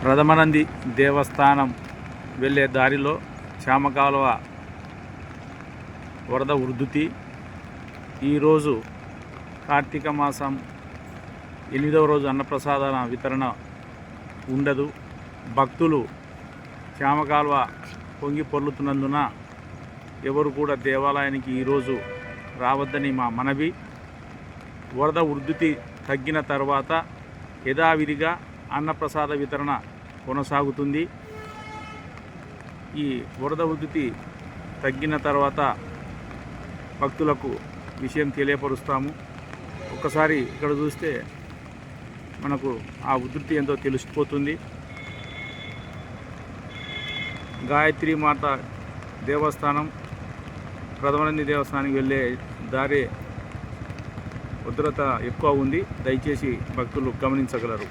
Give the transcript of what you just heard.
ప్రథమనంది దేవస్థానం వెళ్ళే దారిలో చామకాలువ వరద ఉధృతి. ఈరోజు కార్తీక మాసం 8వ రోజు అన్నప్రసాద వితరణ ఉండదు. భక్తులు చామకాలువ పొంగి పొర్లుతున్నందున ఎవరు కూడా దేవాలయానికి ఈరోజు రావద్దని మా మనవి. వరద ఉధృతి తగ్గిన తర్వాత యథావిధిగా అన్నప్రసాద వితరణ కొనసాగుతుంది. ఈ వరద ఉధృతి తగ్గిన తర్వాత భక్తులకు విషయం తెలియపరుస్తాము. ఒక్కసారి ఇక్కడ చూస్తే మనకు ఆ ఉధృతి ఎంతో తెలిసిపోతుంది. గాయత్రి మాత దేవస్థానం ప్రథమనంది దేవస్థానానికి వెళ్ళే దారి ఉధృత ఎక్కువ ఉంది. దయచేసి భక్తులు గమనించగలరు.